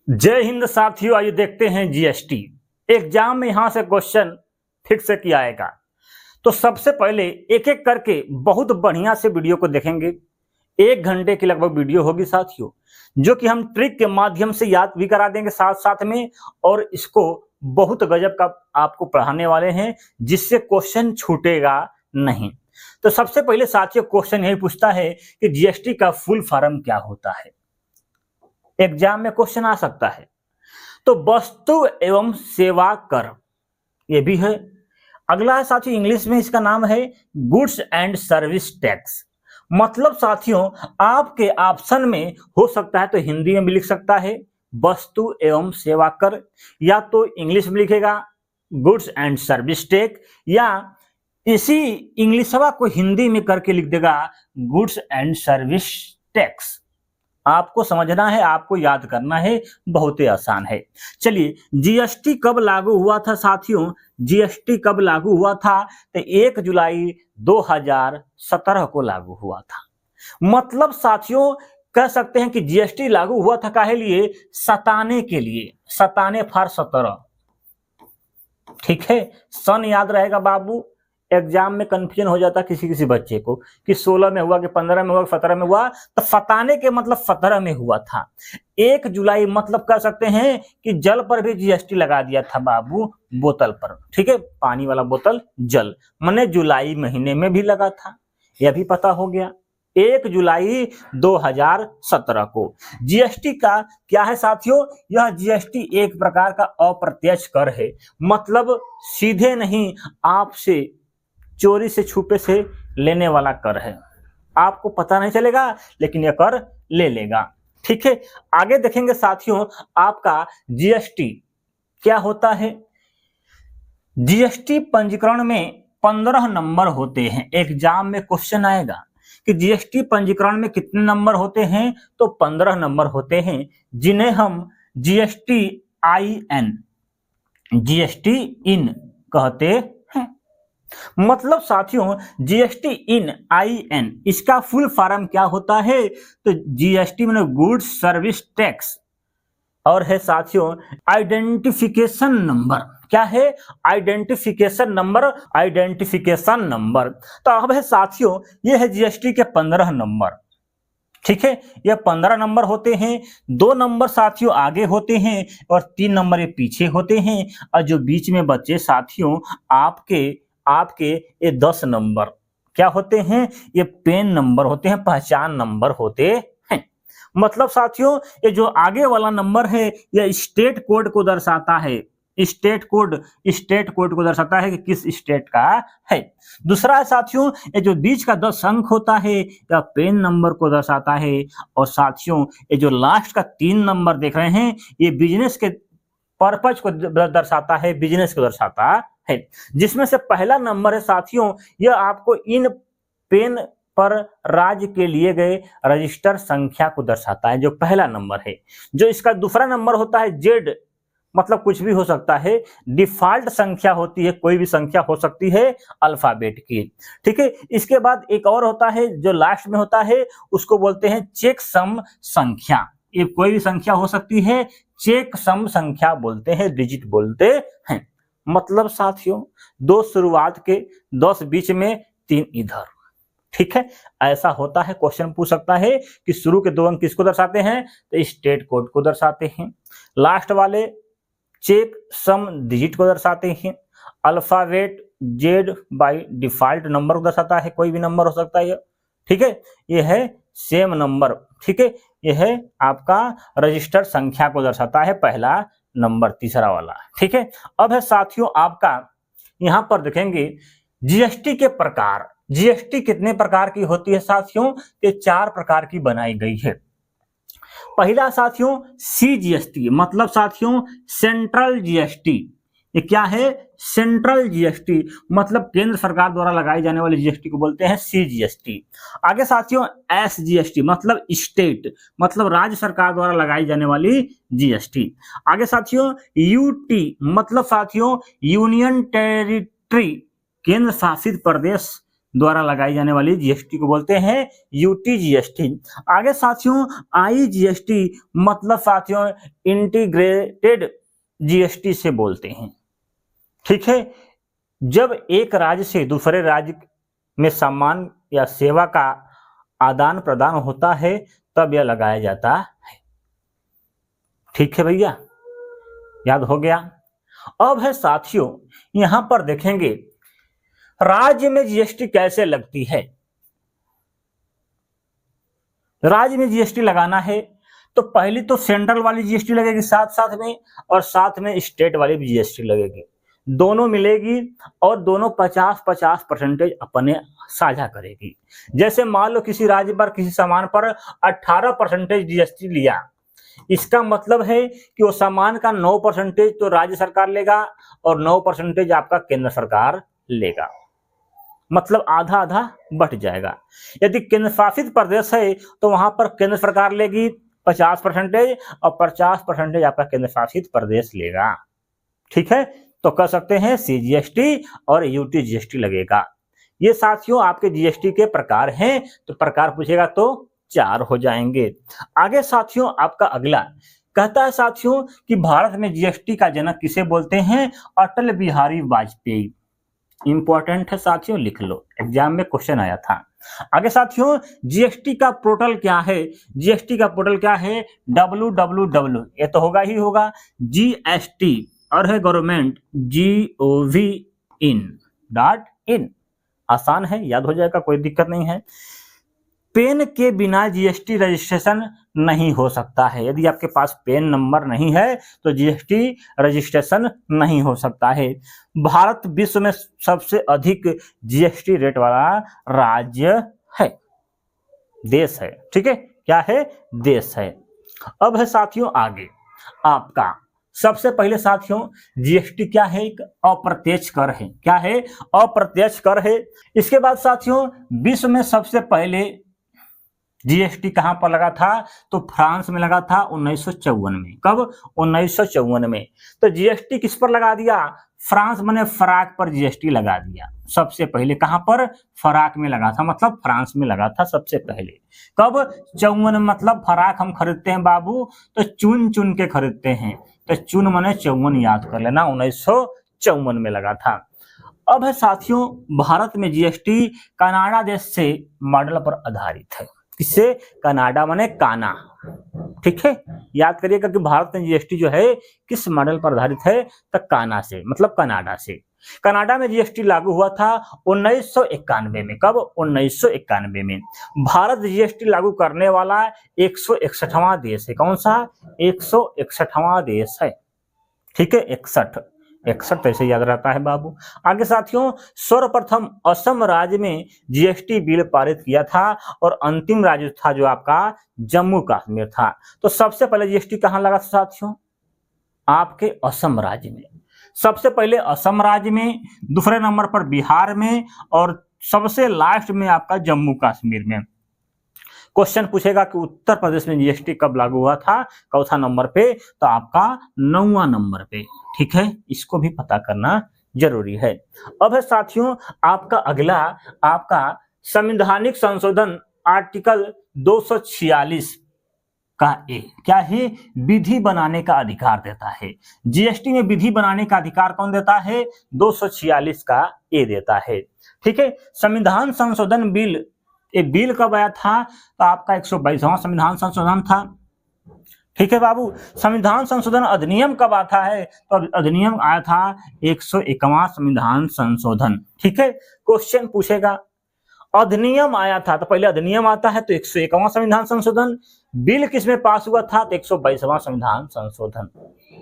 जय हिंद साथियों, आइए देखते हैं जीएसटी एग्जाम में यहां से क्वेश्चन फिर से किया आएगा। तो सबसे पहले एक एक करके बहुत बढ़िया से वीडियो को देखेंगे। 1 घंटे की लगभग वीडियो होगी साथियों, जो कि हम ट्रिक के माध्यम से याद भी करा देंगे साथ साथ में, और इसको बहुत गजब का आपको पढ़ाने वाले हैं जिससे क्वेश्चन छूटेगा नहीं। तो सबसे पहले साथियों क्वेश्चन यही पूछता है कि जीएसटी का फुल फॉर्म क्या होता है। एग्जाम में क्वेश्चन आ सकता है। तो वस्तु एवं सेवा कर ये भी है। अगला है साथियों, इंग्लिश में इसका नाम है गुड्स एंड सर्विस टैक्स। मतलब साथियों आपके ऑप्शन में हो सकता है तो हिंदी में भी लिख सकता है वस्तु एवं सेवा कर, या तो इंग्लिश में लिखेगा गुड्स एंड सर्विस टैक्स, या इसी इंग्लिशवा को हिंदी में करके लिख देगा गुड्स एंड सर्विस टैक्स। आपको समझना है, आपको याद करना है, बहुत ही आसान है। चलिए, जीएसटी कब लागू हुआ था साथियों? जीएसटी कब लागू हुआ था? तो 1 जुलाई 2017 को लागू हुआ था। मतलब साथियों कह सकते हैं कि जीएसटी लागू हुआ था काहे लिए? सताने के लिए, सताने फॉर 17। ठीक है, सन याद रहेगा बाबू। एग्जाम में कंफ्यूजन हो जाता किसी किसी बच्चे को कि 16 में हुआ कि 15 में हुआ कि 17 में हुआ। तो फताने के मतलब 17 में हुआ था। 1 जुलाई मतलब कह सकते हैं कि जल पर भी जीएसटी लगा दिया था बाबू, बोतल पर। ठीक है, पानी वाला बोतल जल, माने जुलाई महीने में भी लगा था, यह भी पता हो गया। 1 जुलाई 2017 को जीएसटी का क्या है साथियों? यह जीएसटी एक प्रकार का अप्रत्यक्ष कर है। मतलब सीधे नहीं, आपसे चोरी से छुपे से लेने वाला कर है। आपको पता नहीं चलेगा लेकिन यह कर ले लेगा। ठीक है, आगे देखेंगे साथियों आपका जीएसटी क्या होता है। जीएसटी पंजीकरण में 15 नंबर होते हैं। एग्जाम में क्वेश्चन आएगा कि जीएसटी पंजीकरण में कितने नंबर होते हैं? तो 15 नंबर होते हैं, जिन्हें हम जीएसटी IN, जीएसटी इन कहते हैं। मतलब साथियों जीएसटी इन IN इसका फुल फॉर्म क्या होता है? तो जीएसटी में गुड्स सर्विस टैक्स, और है साथियों आइडेंटिफिकेशन नंबर। क्या है? Identification number, identification number. तो अब है साथियों ये है जीएसटी के 15 नंबर। ठीक है, ये 15 नंबर होते हैं। 2 नंबर साथियों आगे होते हैं और 3 नंबर ये पीछे होते हैं, और जो बीच में बचे साथियों आपके ये 10 नंबर क्या होते हैं? ये पेन नंबर होते हैं, पहचान नंबर होते हैं। मतलब साथियों ये जो आगे वाला नंबर है यह स्टेट कोड को दर्शाता है। स्टेट कोड को दर्शाता है कि किस स्टेट का है। दूसरा है साथियों ये जो बीच का 10 अंक होता है यह पेन नंबर को दर्शाता है। और साथियों ये जो लास्ट का 3 नंबर देख रहे हैं ये बिजनेस के पर्पज को दर्शाता है, बिजनेस को दर्शाता है। जिसमें से पहला नंबर है साथियों यह आपको इन पेन पर राज्य के लिए गए रजिस्टर संख्या को दर्शाता है, जो पहला नंबर है। जो इसका दूसरा नंबर होता है जेड, मतलब कुछ भी हो सकता है, डिफॉल्ट संख्या होती है, कोई भी संख्या हो सकती है अल्फाबेट की। ठीक है, इसके बाद एक और होता है जो लास्ट में होता है, उसको बोलते हैं चेक सम संख्या। ये कोई भी संख्या हो सकती है, चेक सम संख्या बोलते हैं, डिजिट बोलते हैं। मतलब साथियों 2 शुरुआत के, 10 बीच में, 3 इधर। ठीक है, ऐसा होता है। क्वेश्चन पूछ सकता है कि शुरू के 2 अंक किसको दर्शाते हैं? तो स्टेट कोड को दर्शाते हैं। लास्ट वाले चेक सम डिजिट को दर्शाते हैं। Alphabet Z by default number को दर्शाता है, कोई भी नंबर हो सकता है। ठीक है, ये है सेम नंबर। ठीक है, ये है आपका रजिस्टर संख्या को दर्शाता है, पहला नंबर, तीसरा वाला। ठीक है, अब है साथियों आपका यहां पर देखेंगे जीएसटी के प्रकार। जीएसटी कितने प्रकार की होती है साथियों? ये 4 प्रकार की बनाई गई है। पहला साथियों CGST, मतलब साथियों सेंट्रल जीएसटी। ये क्या है? सेंट्रल जीएसटी, मतलब केंद्र सरकार द्वारा लगाई जाने वाली जीएसटी को बोलते हैं CGST। आगे साथियों SGST, मतलब स्टेट, मतलब राज्य सरकार द्वारा लगाई जाने वाली जीएसटी। आगे साथियों UT, मतलब साथियों यूनियन टेरिटरी, केंद्र शासित प्रदेश द्वारा लगाई जाने वाली जीएसटी को बोलते हैं यूटी जीएसटी। आगे साथियों आई जीएसटी मतलब साथियों इंटीग्रेटेड जीएसटी से बोलते हैं। ठीक है, जब एक राज्य से दूसरे राज्य में सामान या सेवा का आदान प्रदान होता है तब यह लगाया जाता है। ठीक है भैया, याद हो गया। अब है साथियों यहां पर देखेंगे राज्य में जीएसटी कैसे लगती है। राज्य में जीएसटी लगाना है तो पहली तो सेंट्रल वाली जीएसटी लगेगी साथ साथ में, और साथ में स्टेट वाली भी जीएसटी लगेगी, दोनों मिलेगी और दोनों 50-50% अपने साझा करेगी। जैसे मान लो किसी राज्य पर किसी सामान पर 18% जीएसटी लिया, इसका मतलब है कि वो सामान का 9% तो राज्य सरकार लेगा और 9% आपका केंद्र सरकार लेगा, मतलब आधा आधा बट जाएगा। यदि केंद्र शासित प्रदेश है तो वहां पर केंद्र सरकार लेगी 50% और 50% आपका केंद्र शासित प्रदेश लेगा। ठीक है, तो कह सकते हैं सीजीएसटी और यूटी जीएसटी लगेगा। ये साथियों आपके जीएसटी के प्रकार हैं, तो प्रकार पूछेगा तो 4 हो जाएंगे। आगे साथियों आपका अगला कहता है साथियों कि भारत में जीएसटी का जनक किसे बोलते हैं? अटल बिहारी वाजपेयी। इंपॉर्टेंट है साथियों, लिख लो, एग्जाम में क्वेश्चन आया था। आगे साथियों जीएसटी का पोर्टल क्या है? जीएसटी का पोर्टल क्या है? www, ये तो होगा ही होगा, जीएसटी और है गवर्नमेंट gov.in। आसान है, याद हो जाएगा, कोई दिक्कत नहीं है। पेन के बिना जीएसटी रजिस्ट्रेशन नहीं हो सकता है। यदि आपके पास पेन नंबर नहीं है तो जीएसटी रजिस्ट्रेशन नहीं हो सकता है। भारत विश्व में सबसे अधिक जीएसटी रेट वाला राज्य है, देश है। ठीक है, क्या है? देश है। अब है साथियों आगे आपका सबसे पहले साथियों जीएसटी क्या है? एक अप्रत्यक्ष कर है। क्या है? अप्रत्यक्ष कर है। इसके बाद साथियों विश्व में सबसे पहले जीएसटी कहां पर लगा था? तो फ्रांस में लगा था 1954 में। कब? 1954 में। तो जीएसटी किस पर लगा दिया? फ्रांस माने फराक पर जीएसटी लगा दिया सबसे पहले। कहां पर? फराक में लगा था, मतलब फ्रांस में लगा था सबसे पहले। कब? 54, मतलब फराक हम खरीदते हैं बाबू तो चुन चुन के खरीदते हैं, तो चुन माने 54 याद कर लेना, 1954 में लगा था। अब है साथियों भारत में जीएसटी कनाडा देश से मॉडल पर आधारित है। किससे? कनाडा माने काना। ठीक है, याद करिएगा कि भारत में जीएसटी जो है किस मॉडल पर आधारित है? तो काना से, मतलब कनाडा से। कनाडा में जीएसटी लागू हुआ था 1991 में। कब? 1991 में। भारत जीएसटी लागू करने वाला 161वां देश है। कौन सा? 161वां देश है। ठीक है, 61 ऐसे याद रहता है बाबू। आगे साथियों सर्वप्रथम असम राज्य में जीएसटी बिल पारित किया था और अंतिम राज्य था जो आपका जम्मू कश्मीर था। तो सबसे पहले जीएसटी कहां लगा था साथियों? आपके असम राज्य में। सबसे पहले असम राज्य में, दूसरे नंबर पर बिहार में और सबसे लास्ट में आपका जम्मू कश्मीर में। क्वेश्चन पूछेगा कि उत्तर प्रदेश में जीएसटी कब लागू हुआ था? चौथा नंबर पे, तो आपका 9वां नंबर पे। ठीक है, इसको भी पता करना जरूरी है। अब है साथियों आपका अगला आपका संवैधानिक संशोधन आर्टिकल 246 का ए। क्या है? विधि बनाने का अधिकार देता है। जीएसटी में विधि बनाने का अधिकार कौन देता है? 246 का ए देता है। ठीक है, संविधान संशोधन बिल, ये बिल कब आया था? तो आपका 122वां संविधान संशोधन था। ठीक है बाबू। संविधान संशोधन अधिनियम कब आता है? तो अधिनियम आया था 101वां संविधान संशोधन। ठीक है, क्वेश्चन पूछेगा अधिनियम आया था, तो पहले अधिनियम आता है तो 101वां संविधान संशोधन। बिल किसमें पास हुआ था? तो 122वां संविधान संशोधन।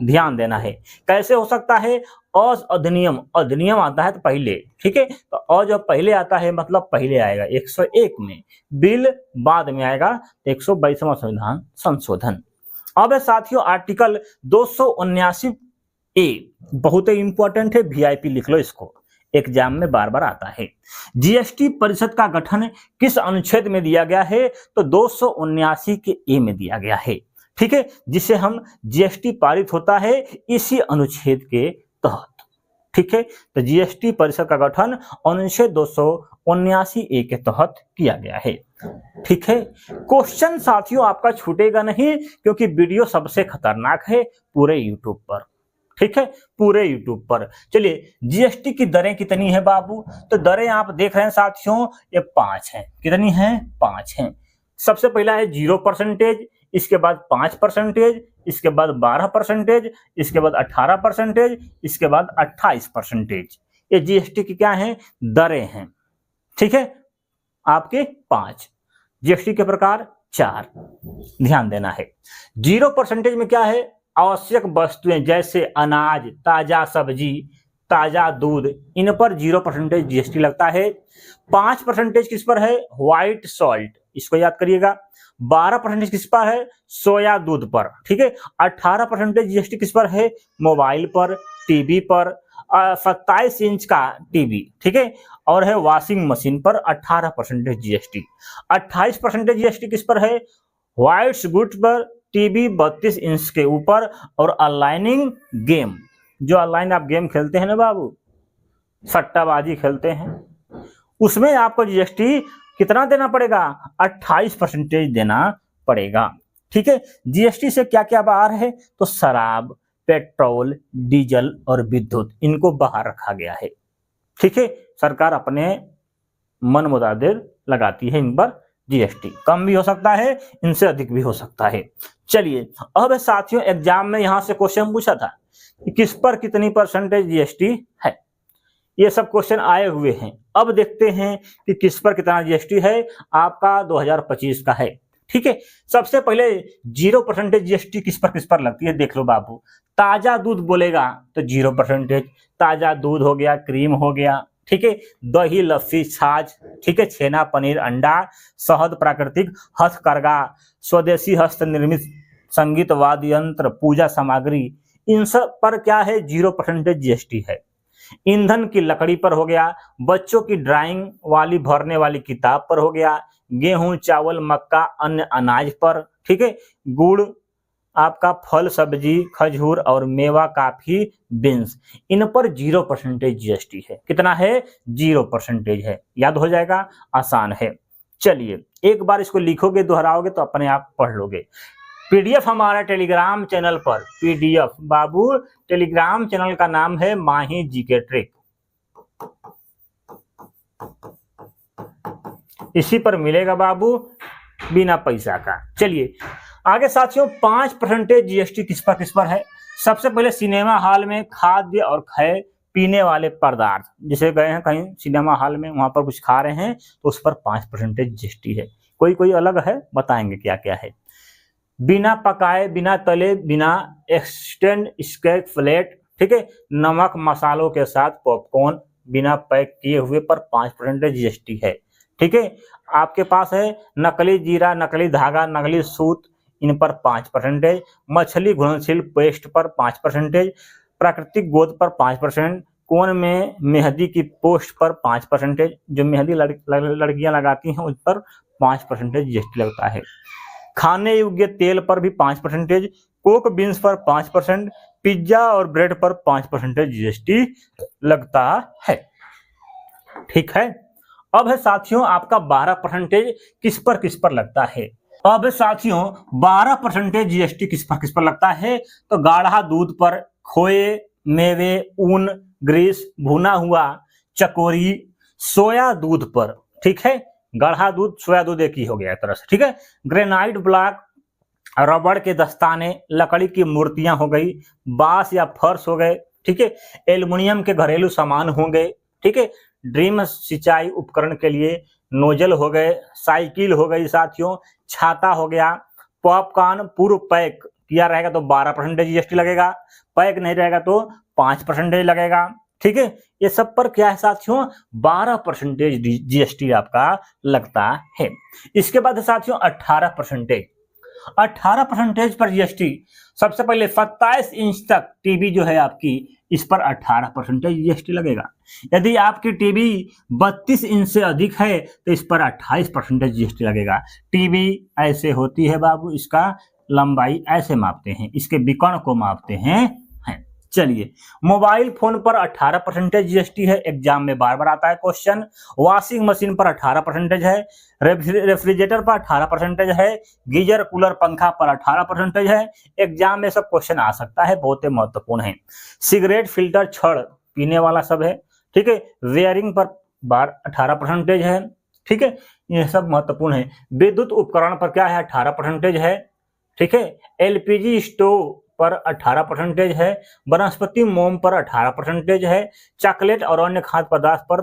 ध्यान देना है। कैसे हो सकता है? अधिनियम, अधिनियम आता है तो पहले। ठीक है, तो जब पहले आता है मतलब पहले आएगा 101 में, बिल बाद में आएगा, 122वां संविधान संशोधन। अब है साथियों आर्टिकल 279 ए, बहुत ही इंपॉर्टेंट है, वीआईपी लिख लो इसको, एग्जाम में बार बार आता है। जीएसटी परिषद का गठन किस अनुच्छेद में दिया गया है? तो 279 के ए में दिया गया है। ठीक है, जिसे हम जीएसटी पारित होता है इसी अनुच्छेद के तहत। ठीक है, तो जीएसटी परिषद का गठन अनुच्छेद 279A के तहत किया गया है। ठीक है, क्वेश्चन साथियों आपका छूटेगा नहीं, क्योंकि वीडियो सबसे खतरनाक है पूरे यूट्यूब पर। ठीक है, पूरे यूट्यूब पर। चलिए, जीएसटी की दरें कितनी है बाबू? तो दरें आप देख रहे हैं साथियों, ये 5 हैं। कितनी हैं? 5 हैं। सबसे पहला है 0%, इसके बाद 5%, इसके बाद 12%, इसके बाद 18%, इसके बाद 28%। ये जीएसटी की क्या है? दरें हैं। ठीक है, आपके 5। जीएसटी के प्रकार 4, ध्यान देना है। 0% में क्या है? आवश्यक वस्तुएं जैसे अनाज, ताजा सब्जी, ताजा दूध, इन पर 0% जीएसटी लगता है। 5% किस पर है? व्हाइट सॉल्ट, इसको याद करिएगा। 12% किस पर है? सोया दूध पर। ठीक है, 18% जीएसटी किस पर है? मोबाइल पर, टीवी पर, 27 इंच का टीवी। ठीक है, और है वॉशिंग मशीन पर 18% जीएसटी। 28% जीएसटी किस पर है? व्हाइट्स गुड्स पर, टीवी 32 इंच के ऊपर, और ऑनलाइन गेम, जो ऑनलाइन आप गेम खेलते हैं ना बाबू, सट्टाबाजी खेलते हैं, उसमें आपको जीएसटी कितना देना पड़ेगा? 28% देना पड़ेगा। ठीक है, जीएसटी से क्या क्या बाहर है? तो शराब, पेट्रोल, डीजल और विद्युत, इनको बाहर रखा गया है। ठीक है, सरकार अपने मन मुताबिक लगाती है इन पर जीएसटी। कम भी हो सकता है, इनसे अधिक भी हो सकता है। चलिए, अब साथियों एग्जाम में यहां से क्वेश्चन पूछा था कि किस पर कितनी % जीएसटी है। ये सब क्वेश्चन आए हुए हैं। अब देखते हैं कि किस पर कितना जीएसटी है। आपका 2025 का है। ठीक है, सबसे पहले 0% जीएसटी किस पर लगती है, देख लो बाबू। ताजा दूध बोलेगा तो 0%। ताजा दूध हो गया, क्रीम हो गया, ठीक है, दही, लस्सी, छाछ, ठीक है, छेना, पनीर, अंडा, शहद, प्राकृतिक हस्तकरघा, स्वदेशी हस्त निर्मित संगीत वाद्य यंत्र, पूजा सामग्री, इन सब पर क्या है? 0% जीएसटी है। ईंधन की लकड़ी पर हो गया, बच्चों की ड्राइंग वाली भरने वाली किताब पर हो गया, गेहूं, चावल, मक्का, अन्य अनाज पर, ठीक है, गुड़, आपका फल, सब्जी, खजूर और मेवा, काफी, बीन्स, इन पर 0% जीएसटी है। कितना है? 0% है। याद हो जाएगा, आसान है। चलिए, एक बार इसको लिखोगे, दोहराओगे तो अपने आप पढ़ लोगे। पीडीएफ हमारा टेलीग्राम चैनल पर, पीडीएफ बाबू, टेलीग्राम चैनल का नाम है माही जीके ट्रिक। इसी पर मिलेगा बाबू, बिना पैसा का। चलिए आगे साथियों, 5% जीएसटी किस पर है? सबसे पहले सिनेमा हॉल में खाद्य और खाए पीने वाले पदार्थ, जैसे गए हैं कहीं सिनेमा हॉल में, वहां पर कुछ खा रहे हैं तो उस पर 5% जीएसटी है। कोई अलग है, बताएंगे क्या क्या है। बिना पकाए, बिना तले, बिना एक्सटेंड स्केक फ्लेट, ठीक है, नमक मसालों के साथ पॉपकॉर्न, बिना पैक किए हुए पर 5% जीएसटी है। ठीक है, आपके पास है नकली जीरा, नकली धागा, नकली सूत, इन पर 5%, मछली घुलनशील पेस्ट पर 5%, प्राकृतिक गोंद पर 5%, कोन में मेहंदी की पोस्ट पर 5%, जो मेहंदी लड़कियां लगाती हैं उस पर 5% जीएसटी लगता है। खाने योग्य तेल पर भी 5%, कोक बीन्स पर 5%, पिज्जा और ब्रेड पर 5% जीएसटी लगता है। ठीक है, अब है साथियों आपका 12% किस पर लगता है। अब साथियों 12% जीएसटी किस पर लगता है? तो गाढ़ा दूध पर, खोए, मेवे, ऊन, ग्रीस, भुना हुआ, चकोरी, सोया दूध पर। ठीक है, गाढ़ा दूध, सोया दूध एक ही हो गया एक तरह से। ठीक है, ग्रेनाइट ब्लॉक, रबड़ के दस्ताने, लकड़ी की मूर्तियां हो गई, बांस या फर्श हो गए, ठीक है, एल्युमिनियम के घरेलू सामान होंगे, ठीक है, ड्रीम सिंचाई उपकरण के लिए नोजल हो गए, साइकिल हो गई साथियों, छाता हो गया, पॉपकॉर्न पूर्व पैक किया रहेगा तो 12% जीएसटी लगेगा, पैक नहीं रहेगा तो 5% लगेगा। ठीक है, ये सब पर क्या है साथियों? 12% जीएसटी आपका लगता है। इसके बाद साथियों 18% पर जीएसटी। सबसे पहले 27 इंच तक टीवी जो है आपकी, इस पर 18% जीएसटी लगेगा। यदि आपकी टीवी 32 इंच से अधिक है तो इस पर 28% जीएसटी लगेगा। टीवी ऐसे होती है बाबू, इसका लंबाई ऐसे मापते हैं, इसके विकर्ण को मापते हैं। चलिए, मोबाइल फोन पर 18% जीएसटी है, एग्जाम में बार बार आता है क्वेश्चन। वॉशिंग मशीन पर 18% है, रेफ्रिजरेटर पर 18% है, गीजर कूलर पंखा पर 18% है, एग्जाम में सब क्वेश्चन आ सकता है, बहुत ही महत्वपूर्ण है। सिगरेट फिल्टर छड़ पीने वाला सब है, ठीक है। वेयरिंग पर 18% है, ठीक है, ये सब महत्वपूर्ण है। विद्युत उपकरण पर क्या है, 18% है, ठीक है। एलपीजी स्टोव पर 18% है, वनस्पति मोम पर 18% है, चॉकलेट और अन्य खाद्य पदार्थ पर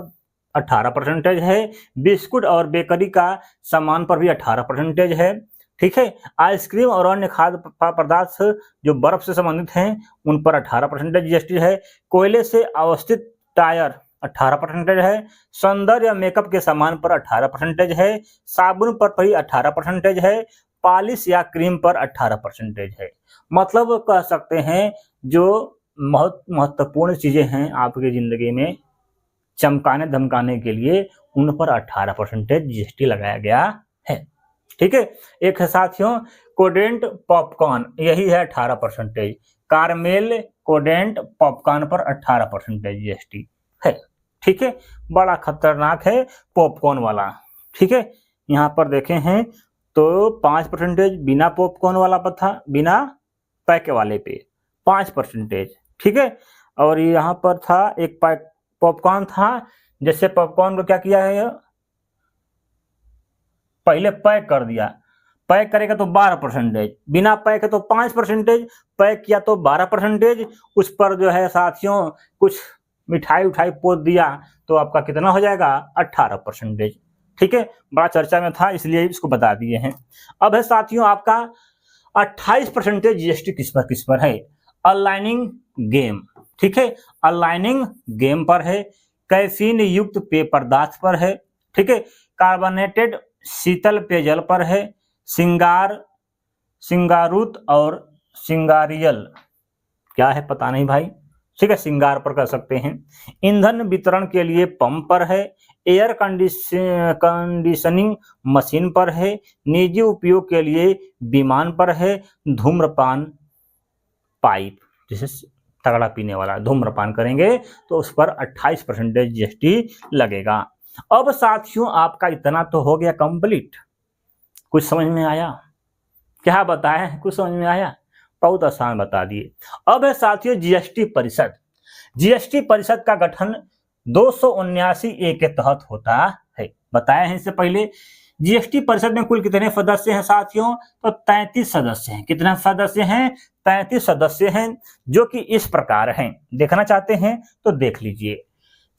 18% है, बिस्कुट और बेकरी का सामान पर भी 18% है, ठीक है। आइसक्रीम और अन्य खाद्य पदार्थ जो बर्फ से संबंधित हैं उन पर 18% जीएसटी है। कोयले से अवस्थित टायर 18% है, सौंदर्य या मेकअप के सामान पर 18% है, साबुन पर भी 18% है, पॉलिश या क्रीम पर 18% है। मतलब कह सकते हैं जो बहुत महत्वपूर्ण चीजें हैं आपकी जिंदगी में चमकाने धमकाने के लिए उन पर 18% जीएसटी लगाया गया है, ठीक है। एक है साथियों कोडेंट पॉपकॉर्न, यही है 18%। कारमेल कोडेंट पॉपकॉर्न पर 18% जीएसटी है, ठीक है। बड़ा खतरनाक है पॉपकॉर्न वाला, ठीक है। यहाँ पर देखे हैं तो 5% बिना पॉपकॉर्न वाला पर था, बिना पैक वाले पे 5%, ठीक है। और यहाँ पर था एक पैक पॉपकॉर्न था, जैसे पॉपकॉर्न को क्या किया है, पहले पैक कर दिया, पैक करेगा तो 12%, बिना पैक है तो 5%, पैक किया तो 12%, उस पर जो है साथियों कुछ मिठाई उठाई पोत दिया तो आपका कितना हो जाएगा 18%, ठीक है। बड़ा चर्चा में था इसलिए इसको बता दिए हैं। अब है साथियों आपका 28% जीएसटी किस पर है, अलाइनिंग गेम, ठीक है, अलाइनिंग गेम पर है, कैफीन युक्त पेय पदार्थ पर है, ठीक है, कार्बोनेटेड शीतल पेयजल पर है, सिंगारुत और सिंगारियल क्या है पता नहीं भाई, ठीक है, सिंगार पर कर सकते हैं। ईंधन वितरण के लिए पंप पर है, एयर कंडीशनिंग मशीन पर है, निजी उपयोग के लिए विमान पर है, धूम्रपान पाइप जैसे तगड़ा पीने वाला धूम्रपान करेंगे तो उस पर 28% जीएसटी लगेगा। अब साथियों आपका इतना तो हो गया कंप्लीट, कुछ समझ में आया, क्या बताएं, कुछ समझ में आया, बहुत आसान बता दिए। अब है साथियों जीएसटी परिषद। जीएसटी परिषद का गठन 279A के तहत होता है, बताया है इससे पहले। जीएसटी परिषद में कुल कितने सदस्य हैं साथियों, तो 33 सदस्य हैं। कितने सदस्य हैं, 33 सदस्य हैं, जो कि इस प्रकार हैं, देखना चाहते हैं तो देख लीजिए।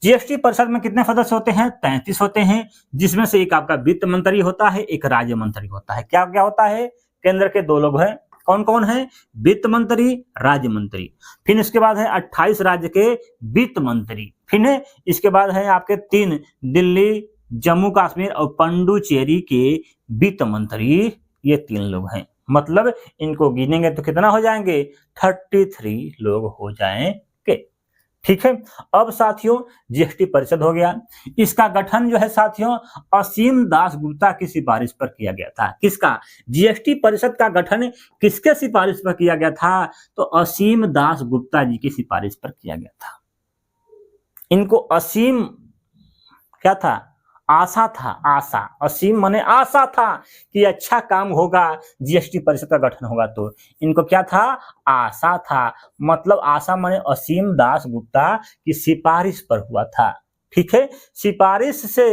जीएसटी परिषद में कितने सदस्य होते हैं, 33 होते हैं, जिसमें से एक आपका वित्त मंत्री होता है, एक राज्य मंत्री होता है। क्या क्या होता है, केंद्र के 2 लोग हैं, कौन कौन है, वित्त मंत्री, राज्य मंत्री। फिर इसके बाद है 28 राज्य के वित्त मंत्री, फिर इसके बाद है आपके 3 दिल्ली, जम्मू कश्मीर और पुडुचेरी के वित्त मंत्री, ये 3 लोग हैं। मतलब इनको गिनेंगे तो कितना हो जाएंगे, 33 लोग हो जाएंगे, ठीक है। अब साथियों जीएसटी परिषद हो गया, इसका गठन जो है साथियों असीम दास गुप्ता की सिफारिश पर किया गया था। किसका, जीएसटी परिषद का गठन किसके सिफारिश पर किया गया था, तो असीम दास गुप्ता जी की सिफारिश पर किया गया था। इनको असीम क्या था, आशा था, आशा, असीम माने आशा था कि अच्छा काम होगा, जीएसटी परिषद का गठन होगा, तो इनको क्या था, आशा था। मतलब आशा माने असीम दास गुप्ता की सिफारिश पर हुआ था, ठीक है, सिफारिश से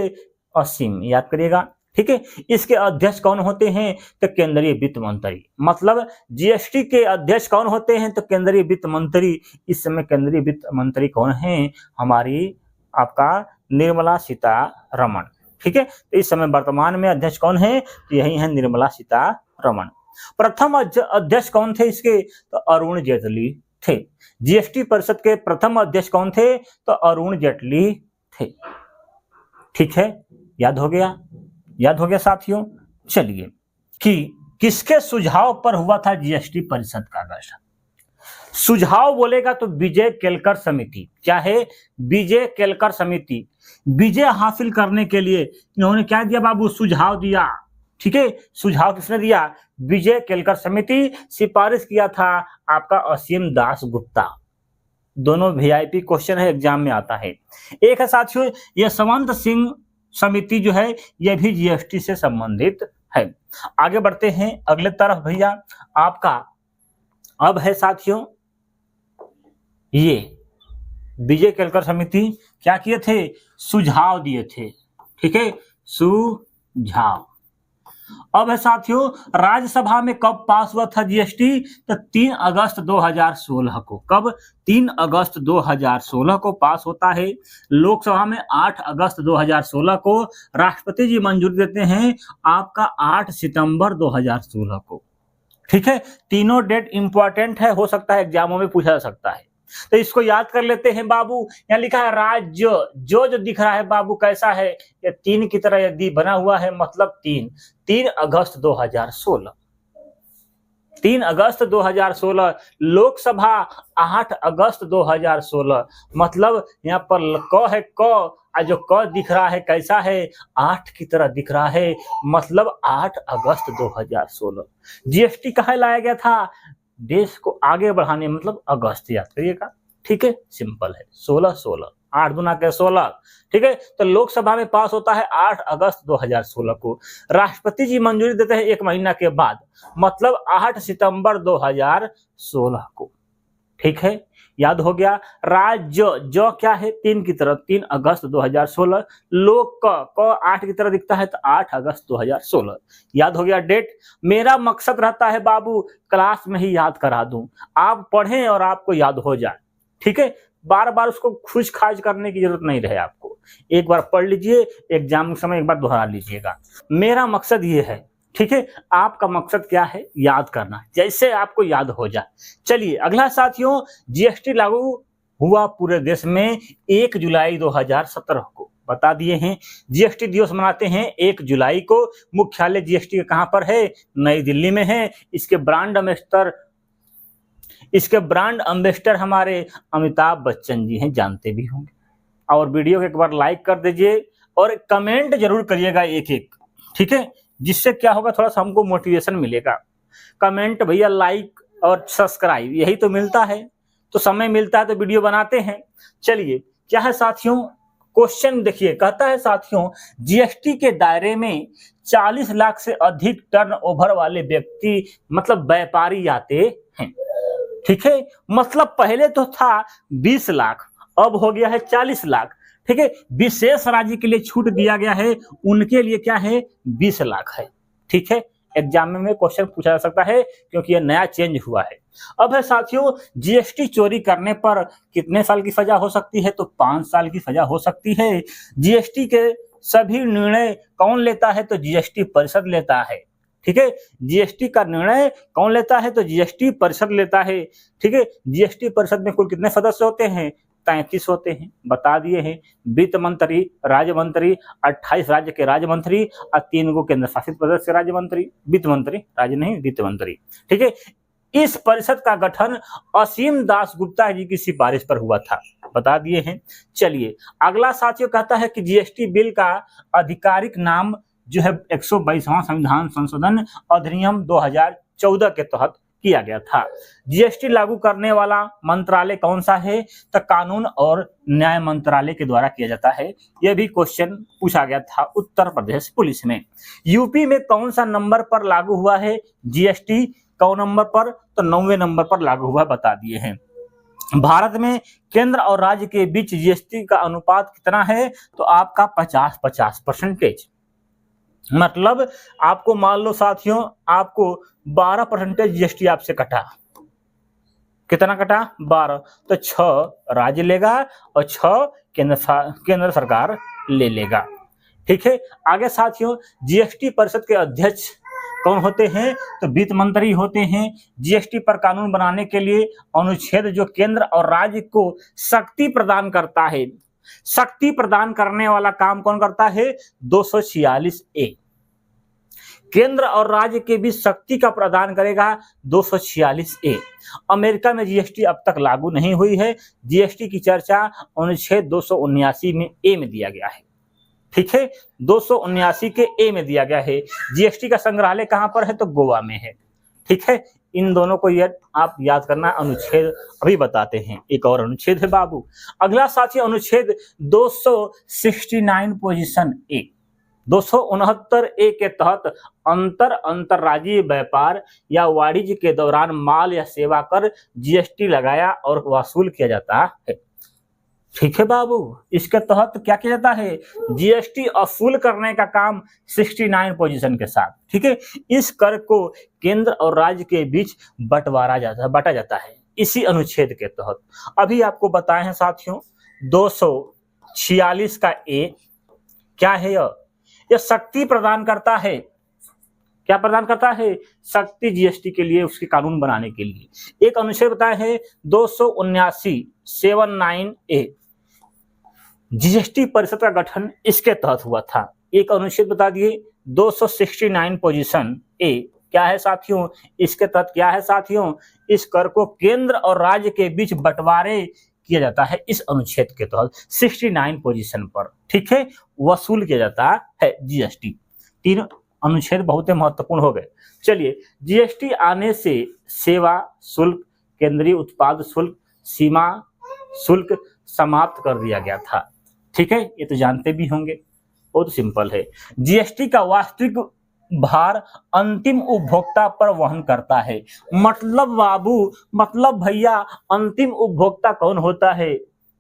असीम, याद करिएगा, ठीक है। इसके अध्यक्ष कौन होते हैं, तो केंद्रीय वित्त मंत्री। मतलब जीएसटी के अध्यक्ष कौन होते हैं, तो केंद्रीय वित्त मंत्री। इस समय केंद्रीय वित्त मंत्री कौन है, हमारी आपका निर्मला सीतारमण, ठीक है। तो इस समय वर्तमान में अध्यक्ष कौन है, तो यही है निर्मला सीतारमण। प्रथम अध्यक्ष कौन थे इसके, तो अरुण जेटली थे। जीएसटी परिषद के प्रथम अध्यक्ष कौन थे, तो अरुण जेटली थे, ठीक है, याद हो गया, याद हो गया साथियों। चलिए कि किसके सुझाव पर हुआ था जीएसटी परिषद का गठन, सुझाव बोलेगा तो विजय केलकर समिति, क्या है, विजय केलकर समिति। विजय हासिल करने के लिए इन्होंने क्या दिया बाबू, सुझाव दिया, ठीक है। सुझाव किसने दिया, विजय केलकर समिति। सिफारिश किया था आपका असीम दास गुप्ता, दोनों वीआईपी क्वेश्चन है, एग्जाम में आता है। एक है साथियों यशवंत सिंह समिति जो है यह भी जीएसटी से संबंधित है। आगे बढ़ते हैं अगले तरफ भैया आपका। अब है साथियों ये विजय केलकर समिति क्या किए थे, सुझाव दिए थे, ठीक है, सुझाव। अब है साथियों राज्यसभा में कब पास हुआ था जीएसटी, तो 3 अगस्त 2016 को। कब, 3 अगस्त 2016 को पास होता है। लोकसभा में 8 अगस्त 2016 को, राष्ट्रपति जी मंजूरी देते हैं आपका 8 सितंबर 2016 को। ठीक है, तीनों डेट इंपॉर्टेंट है, हो सकता है एग्जामों में पूछा जा सकता है, तो इसको याद कर लेते हैं बाबू। यहाँ लिखा है राज्य, जो दिख रहा है बाबू कैसा है, ये 3 की तरह यदि बना हुआ है, मतलब 3 अगस्त 2016, 3 अगस्त 2016। लोकसभा 8 अगस्त 2016, मतलब यहाँ पर क है क, जो क दिख रहा है कैसा है, 8 की तरह दिख रहा है, मतलब 8 अगस्त 2016। जीएसटी कहाँ लाया गया था, देश को आगे बढ़ाने, मतलब अगस्त याद करिएगा, ठीक है, सिंपल है। 16 8 दूना के 16, ठीक है। तो लोकसभा में पास होता है 8 अगस्त 2016 को, राष्ट्रपति जी मंजूरी देते हैं 1 महीना के बाद, मतलब 8 सितंबर 2016 को, ठीक है, याद हो गया। राज्य जो क्या है 3 की तरह, 3 अगस्त 2016। लोक क 8 की तरह दिखता है, तो 8 अगस्त 2016, याद हो गया डेट। मेरा मकसद रहता है बाबू क्लास में ही याद करा दूं, आप पढ़ें और आपको याद हो जाए, ठीक है, बार बार उसको खुश खाज करने की जरूरत नहीं रहे आपको। एक बार पढ़ लीजिए, एग्जाम के समय एक बार दोहरा लीजिएगा। मेरा मकसद ये है, ठीक है, आपका मकसद क्या है, याद करना, जैसे आपको याद हो जाए। चलिए अगला साथियों, जीएसटी लागू हुआ पूरे देश में 1 जुलाई 2017 को, बता दिए हैं। जीएसटी दिवस मनाते हैं 1 जुलाई को। मुख्यालय जीएसटी का कहां पर है, नई दिल्ली में है। इसके ब्रांड एम्बेसडर हमारे अमिताभ बच्चन जी हैं, जानते भी होंगे। और वीडियो को एक बार लाइक कर दीजिए और कमेंट जरूर करिएगा एक एक, ठीक है, जिससे क्या होगा, थोड़ा सा हमको मोटिवेशन मिलेगा। कमेंट भैया, लाइक और सब्सक्राइब, यही तो मिलता है, तो समय मिलता है तो वीडियो बनाते हैं। चलिए क्या है साथियों, क्वेश्चन देखिए, कहता है साथियों जीएसटी के दायरे में 40 लाख से अधिक टर्नओवर वाले व्यक्ति, मतलब व्यापारी आते हैं, ठीक है, मतलब पहले तो था 20 लाख, अब हो गया है 40 लाख, ठीक है। विशेष राज्य के लिए छूट दिया गया है, उनके लिए क्या है 20 लाख है, ठीक है। एग्जाम में क्वेश्चन पूछा जा सकता है क्योंकि यह नया चेंज हुआ है। अब है साथियों जीएसटी चोरी करने पर कितने साल की सजा हो सकती है, तो 5 साल की सजा हो सकती है। जीएसटी के सभी निर्णय कौन लेता है, तो जीएसटी परिषद लेता है, ठीक है। जीएसटी का निर्णय कौन लेता है, तो जीएसटी परिषद लेता है, ठीक है। जीएसटी परिषद में कुल कितने सदस्य होते हैं, 33 होते हैं, बता दिए हैं। वित्त मंत्री, राज्य मंत्री, 28 राज्य के राज्य मंत्री और 3 को केंद्र शासित प्रदेश के राज्य मंत्री, वित्त मंत्री, राज्य नहीं वित्त मंत्री, ठीक है। इस परिषद का गठन असीम दास गुप्ता जी की सिफारिश पर हुआ था, बता दिए हैं। चलिए अगला साथियों कहता है कि जीएसटी बिल का आधिकारिक नाम जो है 122वां संविधान संशोधन अधिनियम 2014 के तहत किया गया था। जीएसटी लागू करने वाला मंत्रालय कौन सा है, तो कानून और न्याय मंत्रालय के द्वारा किया जाता है। यह भी क्वेश्चन पूछा गया था उत्तर प्रदेश पुलिस में। यूपी में कौन सा नंबर पर लागू हुआ है जीएसटी, कौन नंबर पर, तो 9वें नंबर पर लागू हुआ, बता दिए हैं। भारत में केंद्र और राज्य के बीच जीएसटी का अनुपात कितना है, तो आपका 50-50%, मतलब आपको मान लो साथियों आपको 12% जीएसटी आपसे कटा, कितना कटा 12, तो 6 राज्य लेगा और 6 केंद्र सरकार ले लेगा, ठीक है। आगे साथियों जीएसटी परिषद के अध्यक्ष कौन होते हैं, तो वित्त मंत्री होते हैं। जीएसटी पर कानून बनाने के लिए अनुच्छेद जो केंद्र और राज्य को शक्ति प्रदान करता है, शक्ति प्रदान करने वाला काम कौन करता है, 246A। केंद्र और राज्य के बीच शक्ति का प्रदान करेगा 246A। अमेरिका में जीएसटी अब तक लागू नहीं हुई है। जीएसटी की चर्चा अनुच्छेद 279 में ए में दिया गया है, ठीक है, 279 के ए में दिया गया है। जीएसटी का संग्रहालय कहां पर है, तो गोवा में है, ठीक है। इन दोनों को ये आप याद करना, अनुच्छेद अभी बताते हैं। एक और अनुच्छेद है बाबू, अगला साथियों अनुच्छेद 269 पोजीशन ए। 269 ए के तहत अंतरराज्यीय व्यापार या वाणिज्य के दौरान माल या सेवा कर जीएसटी लगाया और वसूल किया जाता है। ठीक है बाबू, इसके तहत क्या किया जाता है, जीएसटी वसूल करने का काम 69 पोजीशन के साथ। ठीक है, इस कर को केंद्र और राज्य के बीच बांटा जाता है इसी अनुच्छेद के तहत। अभी आपको बताए हैं साथियों 246 का ए क्या है, यह शक्ति प्रदान करता है। क्या प्रदान करता है, शक्ति जीएसटी के लिए, उसके कानून बनाने के लिए। एक अनुच्छेद बताया है 279 ए, जीएसटी परिषद का गठन इसके तहत हुआ था। एक अनुच्छेद बता दिए 269 पोजीशन ए क्या है साथियों, इसके तहत क्या है साथियों, इस कर को केंद्र और राज्य के बीच बंटवारे किया जाता है इस अनुच्छेद के तहत 69 पोजीशन पर। ठीक है, वसूल किया जाता है जीएसटी। 3 अनुच्छेद बहुत ही महत्वपूर्ण हो गए। चलिए, जीएसटी आने से सेवा शुल्क, केंद्रीय उत्पाद शुल्क, सीमा शुल्क समाप्त कर दिया गया था। ठीक है, ये तो जानते भी होंगे, बहुत सिंपल है। जीएसटी का वास्तविक भार अंतिम उपभोक्ता पर वहन करता है। मतलब बाबू, मतलब भैया, अंतिम उपभोक्ता कौन होता है?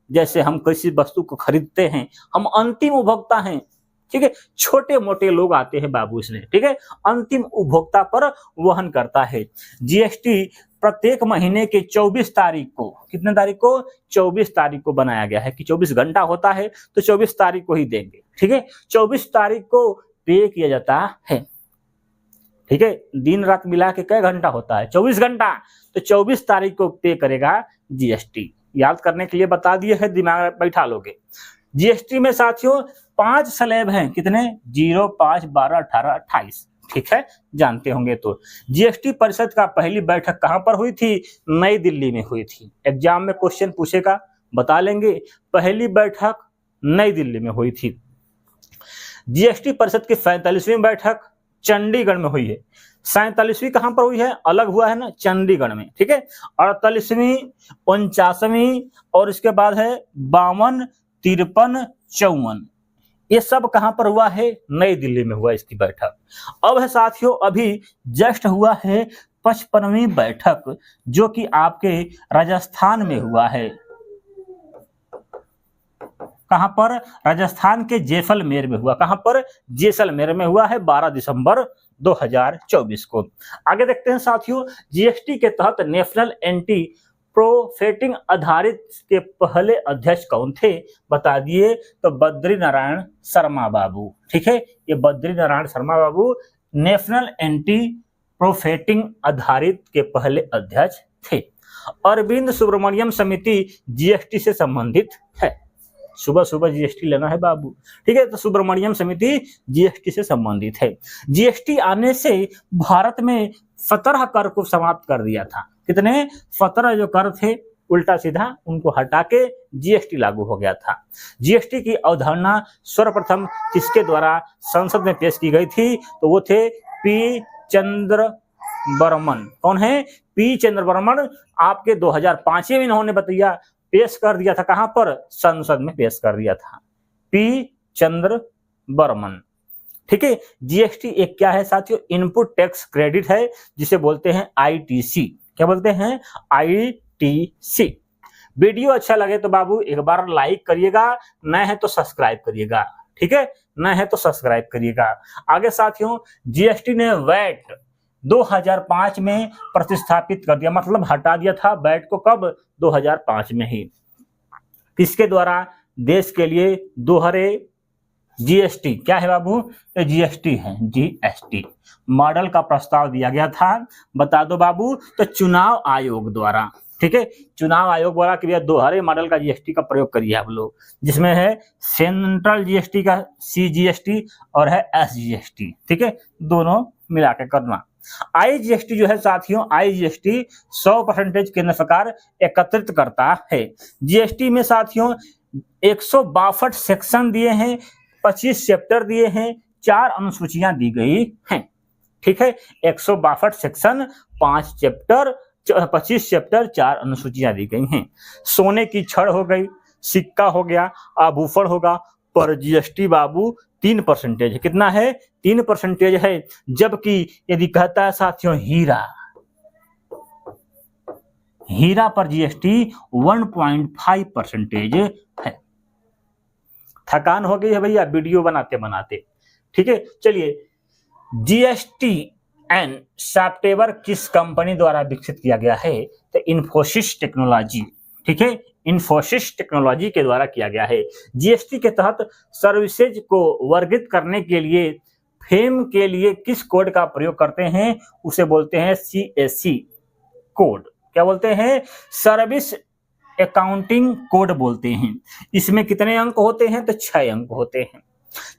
जैसे हम किसी वस्तु को खरीदते हैं, हम अंतिम उपभोक्ता हैं। ठीक है, छोटे मोटे लोग आते हैं बाबू इसमें। ठीक है, अंतिम उपभोक्ता पर वहन करता है। जीएसटी प्रत्येक महीने के 24 तारीख को, कितने तारीख को, 24 तारीख को बनाया गया है कि 24 घंटा होता है तो 24 तारीख को ही देंगे। ठीक है, 24 तारीख को पे किया जाता है। ठीक है, दिन रात मिला के कई घंटा होता है, 24 घंटा, तो 24 तारीख को पे करेगा जीएसटी। याद करने के लिए बता दिए है, दिमाग में बैठा लोगे। जीएसटी में साथियों 5 स्लैब हैं, कितने, 0, 5, 12, 18, 28। ठीक है, जानते होंगे। तो जीएसटी परिषद का पहली बैठक कहां पर हुई थी, नई दिल्ली में हुई थी। एग्जाम में क्वेश्चन पूछेगा, बता लेंगे। पहली बैठक नई दिल्ली में हुई थी। जीएसटी परिषद की 45वीं बैठक चंडीगढ़ में हुई है। 47वीं कहां पर हुई है, अलग हुआ है ना, चंडीगढ़ में। ठीक है, 48वीं, 49वीं और इसके बाद है 52, 53, 54, ये सब कहां पर हुआ है, नई दिल्ली में हुआ इसकी बैठक। अब है साथियों, अभी जस्ट हुआ है 55वीं बैठक, जो कि आपके राजस्थान में हुआ है। कहां पर, राजस्थान के जैसलमेर में हुआ। कहां पर, जैसलमेर में हुआ है, 12 दिसंबर 2024 को। आगे देखते हैं साथियों, जीएसटी के तहत नेशनल एंटी प्रोफिटिंग आधारित के पहले अध्यक्ष कौन थे, बता दिए तो बद्री नारायण शर्मा बाबू। ठीक है, ये बद्री नारायण शर्मा बाबू नेशनल एंटी प्रोफिटिंग आधारित के पहले अध्यक्ष थे। अरविंद सुब्रमण्यम समिति जीएसटी से संबंधित है। सुबह सुबह जीएसटी लेना है बाबू। ठीक है, तो सुब्रमण्यम समिति जीएसटी से संबंधित है। जीएसटी आने से भारत में 17 कर को समाप्त कर दिया था। कितने, 17 जो कर थे उल्टा सीधा, उनको हटा के जीएसटी लागू हो गया था। जीएसटी की अवधारणा सर्वप्रथम किसके द्वारा संसद में पेश की गई थी, तो वो थे पी चंद्रबर्मन। कौन है, पी चंद्रबर्मन। आपके 2005 में इन्होंने बताया, पेश कर दिया था, कहां पर, संसद में पेश कर दिया था, पी चंद्रबर्मन। ठीक है, जीएसटी एक क्या है साथियों, इनपुट टैक्स क्रेडिट है, जिसे बोलते हैं आईटीसी। क्या बोलते हैं, आईटीसी। वीडियो अच्छा लगे तो बाबू एक बार लाइक करिएगा, नए हैं तो सब्सक्राइब करिएगा। ठीक है, नए हैं तो सब्सक्राइब करिएगा। आगे साथियों, जीएसटी ने वैट 2005 में प्रतिस्थापित कर दिया, मतलब हटा दिया था वैट को, कब, 2005 में ही। किसके द्वारा, देश के लिए दोहरे जीएसटी, क्या है बाबू, जीएसटी है, जीएसटी मॉडल का प्रस्ताव दिया गया था। बता दो बाबू, तो चुनाव आयोग द्वारा। ठीक है, चुनाव आयोग द्वारा कि दोहरे मॉडल का जीएसटी का प्रयोग करिए आप लोग, जिसमें है सेंट्रल जीएसटी का सीजीएसटी और है एसजीएसटी। ठीक है, दोनों मिला के करना। आईजीएसटी जो है साथियों, आईजीएसटी 100% केंद्र सरकार एकत्रित करता है। जीएसटी में साथियों 162 सेक्शन दिए हैं, 25 चैप्टर दिए हैं, 4 अनुसूचियां दी गई हैं। ठीक है, 162 सेक्शन, 5 चैप्टर, 25 चैप्टर, 4 अनुसूचियां दी गई हैं। सोने की छड़ हो गई, सिक्का हो गया, आभूषण होगा, पर जीएसटी बाबू 3% है। कितना है? 3% है। जबकि यदि कहता है साथियों हीरा पर जीएसटी 1.5% है। थकान हो गई है भैया वीडियो बनाते बनाते, ठीक है। चलिए, जीएसटीएन सॉफ्टवेयर किस कंपनी द्वारा विकसित किया गया है? तो इन्फोसिस टेक्नोलॉजी, ठीक है, इन्फोसिस टेक्नोलॉजी के द्वारा किया गया है। जीएसटी के तहत सर्विसेज को वर्गीकृत करने के लिए फेम के लिए किस कोड का प्रयोग करते हैं? उसे बोलते हैं सीएसी कोड। क्या बोलते हैं? सर्विस अकाउंटिंग कोड बोलते हैं। इसमें कितने अंक होते हैं? तो 6 अंक होते हैं।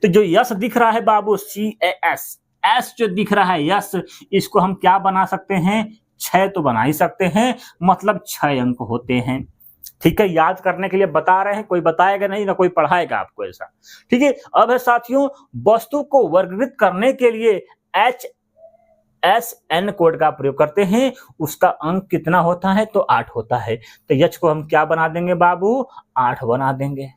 तो जो यस दिख रहा है बाबू, CAS, एस जो दिख रहा है यस, इसको हम क्या बना सकते हैं? 6 तो बना ही सकते हैं, मतलब 6 अंक होते हैं। ठीक है, याद करने के लिए बता रहे हैं, कोई बताएगा नहीं ना कोई पढ़ाएगा आपको ऐसा। ठीक है, अब है साथियों, वस्तु को वर्गीकृत करने के लिए HSN कोड का प्रयोग करते हैं। उसका अंक कितना होता है? तो 8 होता है। तो यच को हम क्या बना देंगे बाबू? 8 बना देंगे।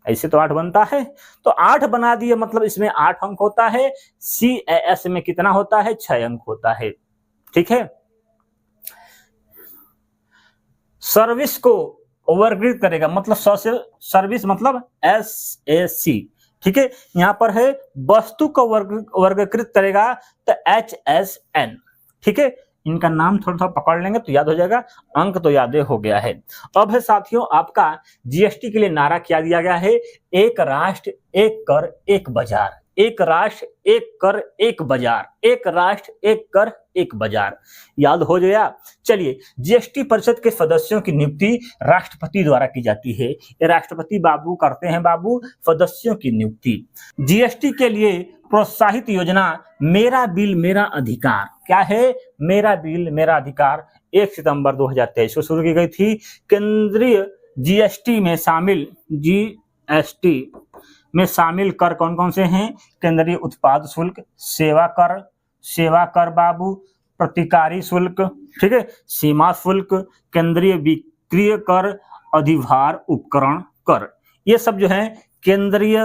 ऐसे तो 8 बनता है, तो 8 बना दिए, मतलब इसमें 8 अंक होता है। CAS में कितना होता है? 6 अंक होता है। ठीक है, सर्विस को वर्गीकृत करेगा, मतलब सर्विस मतलब SAC। ठीक है, यहां पर है वस्तु को वर्गीकृत करेगा तो HSN। ठीक है, इनका नाम थोड़ा सा पकड़ लेंगे तो याद हो जाएगा, अंक तो याद हो गया है। अब है साथियों, आपका जीएसटी के लिए नारा क्या दिया गया है? एक राष्ट्र एक कर एक बाजार, एक राष्ट्र एक कर एक बाजार, एक राष्ट्र एक कर एक बाजार। याद हो गया? चलिए, जीएसटी परिषद के सदस्यों की नियुक्ति राष्ट्रपति द्वारा की जाती है। ये राष्ट्रपति बाबू करते हैं बाबू सदस्यों की नियुक्ति। जीएसटी के लिए प्रोत्साहित योजना मेरा बिल मेरा अधिकार। क्या है? मेरा बिल मेरा अधिकार 1 सितंबर 2023 को शुरू की गई थी। केंद्रीय जीएसटी में शामिल कर कौन कौन से हैं? केंद्रीय उत्पाद शुल्क, सेवा कर बाबू, प्रतिकारी शुल्क, ठीक है, सीमा शुल्क, केंद्रीय विक्रय कर, अधिभार उपकरण कर। ये सब जो है केंद्रीय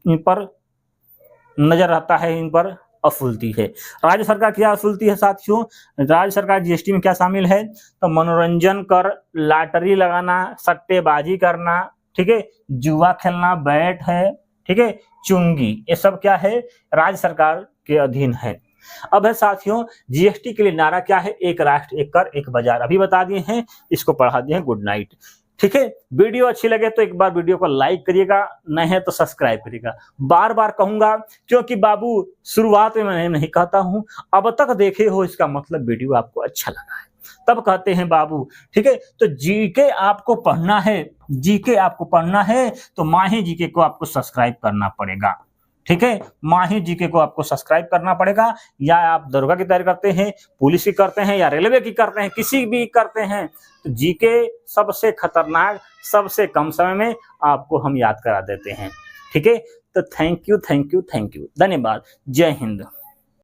इन पर नजर आता है, इन पर असूलती है। राज्य सरकार क्या असूलती है साथियों? राज्य सरकार जीएसटी में क्या शामिल है? तो मनोरंजन कर, लॉटरी लगाना, सट्टेबाजी करना, ठीक है, जुआ खेलना, बैट है, ठीक है, चुंगी, ये सब क्या है? राज्य सरकार के अधीन है। अब है साथियों, जीएसटी के लिए नारा क्या है? एक राष्ट्र एक कर एक बाजार। अभी बता दिए हैं, इसको पढ़ा दिए हैं। Good night. ठीक है, वीडियो अच्छी लगे तो एक बार वीडियो को लाइक करिएगा, नहीं है तो सब्सक्राइब करिएगा। बार बार कहूंगा क्योंकि बाबू शुरुआत में मैं नहीं कहता हूं, अब तक देखे हो इसका मतलब वीडियो आपको अच्छा लगा है, तब कहते हैं बाबू। ठीक है, तो जीके आपको पढ़ना है, जीके आपको पढ़ना है तो माही जीके को आपको सब्सक्राइब करना पड़ेगा। ठीक है, माही जीके को आपको सब्सक्राइब करना पड़ेगा। या आप दरोगा की तैयारी करते हैं, पुलिस की करते हैं, या रेलवे की करते हैं, किसी भी करते हैं, तो जीके सबसे खतरनाक, सबसे कम समय में आपको हम याद करा देते हैं। ठीक है, तो थैंक यू, धन्यवाद। जय हिंद।